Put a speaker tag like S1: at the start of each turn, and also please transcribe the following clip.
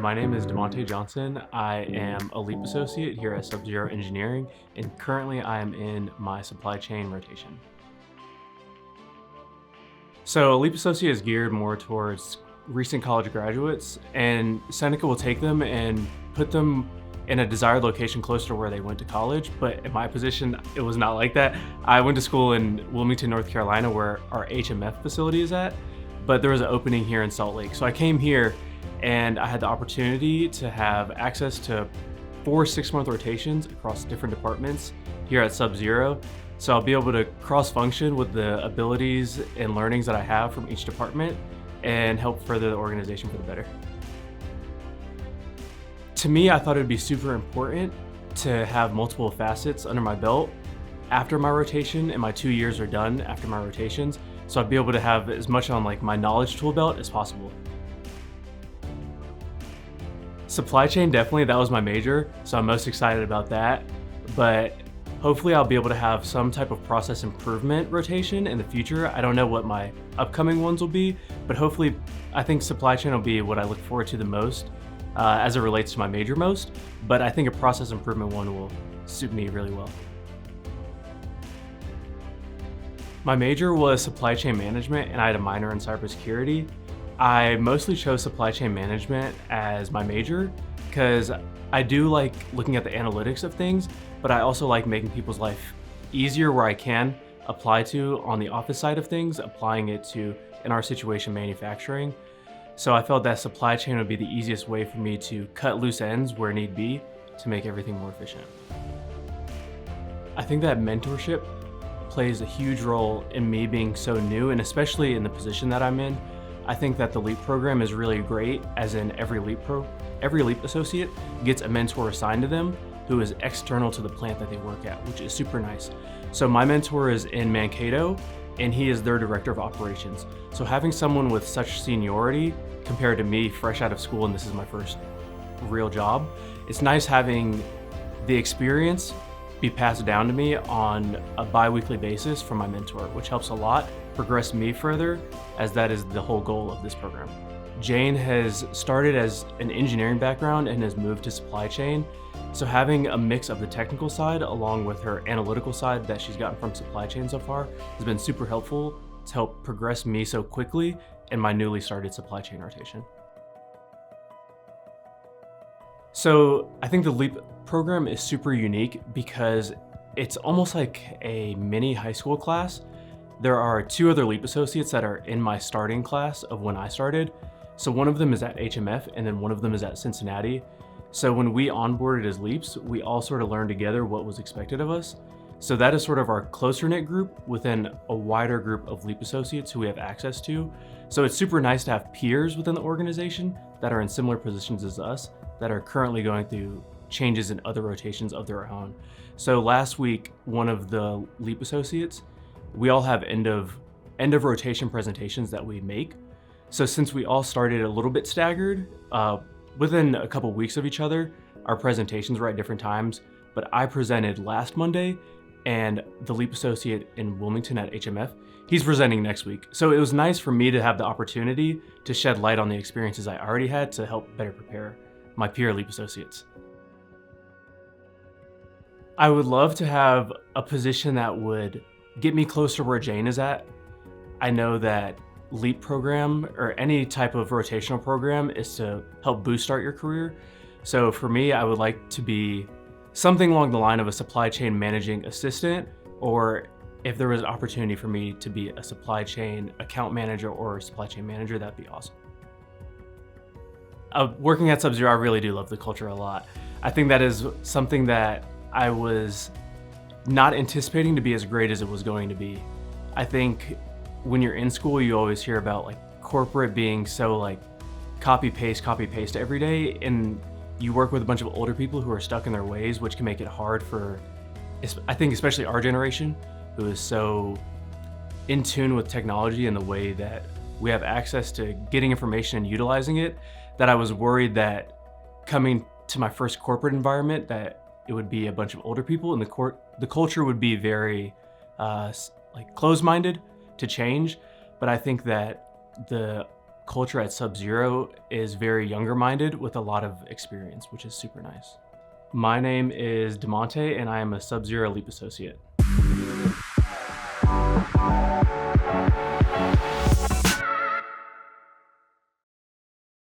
S1: My name is DeMonte Johnson. I am a LEAP associate here at Sub-Zero Engineering, and currently I am in my supply chain rotation. So a LEAP associate is geared more towards recent college graduates, and Senneca will take them and put them in a desired location closer to where they went to college. But in my position, it was not like that. I went to school in Wilmington, North Carolina, where our HMF facility is at, but there was an opening here in Salt Lake. So I came here and I had the opportunity to have access to 4 6-month rotations across different departments here at Sub-Zero. So I'll be able to cross-function with the abilities and learnings that I have from each department and help further the organization for the better. To me, I thought it would be super important to have multiple facets under my belt after my rotation, and my 2 years are done after my rotations. So I'd be able to have as much on my knowledge tool belt as possible. Supply chain, definitely, that was my major, so I'm most excited about that. But hopefully I'll be able to have some type of process improvement rotation in the future. I don't know what my upcoming ones will be, but hopefully I think supply chain will be what I look forward to the most as it relates to my major most, but I think a process improvement one will suit me really well. My major was supply chain management, and I had a minor in cybersecurity. I mostly chose supply chain management as my major because I do like looking at the analytics of things, but I also like making people's life easier where I can apply to on the office side of things, applying it to, in our situation, manufacturing. So I felt that supply chain would be the easiest way for me to cut loose ends where need be to make everything more efficient. I think that mentorship plays a huge role in me being so new, and especially in the position that I'm in. I think that the LEAP program is really great, as in every LEAP associate gets a mentor assigned to them who is external to the plant that they work at, which is super nice. So my mentor is in Mankato, and he is their director of operations. So having someone with such seniority compared to me, fresh out of school, and this is my first real job, it's nice having the experience be passed down to me on a bi-weekly basis from my mentor, which helps a lot progress me further, as that is the whole goal of this program. Jane has started as an engineering background and has moved to supply chain. So having a mix of the technical side along with her analytical side that she's gotten from supply chain so far has been super helpful to help progress me so quickly in my newly started supply chain rotation. So I think the LEAP program is super unique because it's almost like a mini high school class. There are 2 other LEAP associates that are in my starting class of when I started. So one of them is at HMF and then one of them is at Cincinnati. So when we onboarded as LEAPs, we all sort of learned together what was expected of us. So that is sort of our closer knit group within a wider group of LEAP associates who we have access to. So it's super nice to have peers within the organization that are in similar positions as us that are currently going through changes in other rotations of their own. So last week, one of the LEAP associates, we all have end of rotation presentations that we make. So since we all started a little bit staggered, within a couple weeks of each other, our presentations were at different times, but I presented last Monday, and the LEAP associate in Wilmington at HMF, he's presenting next week. So it was nice for me to have the opportunity to shed light on the experiences I already had to help better prepare my peer LEAP associates. I would love to have a position that would get me closer where Jane is at. I know that LEAP program or any type of rotational program is to help boost start your career. So for me, I would like to be something along the line of a supply chain managing assistant, or if there was an opportunity for me to be a supply chain account manager or a supply chain manager, that'd be awesome. Working at Sub-Zero, I really do love the culture a lot. I think that is something that I was not anticipating to be as great as it was going to be. I think when you're in school, you always hear about corporate being so copy paste every day, and you work with a bunch of older people who are stuck in their ways, which can make it hard for, I think especially our generation, who is so in tune with technology and the way that we have access to getting information and utilizing it, that I was worried that coming to my first corporate environment that it would be a bunch of older people and the culture would be very closed-minded to change. But I think that the culture at Sub-Zero is very younger minded with a lot of experience, which is super nice. My name is DeMonte and I am a Sub-Zero Leap Associate.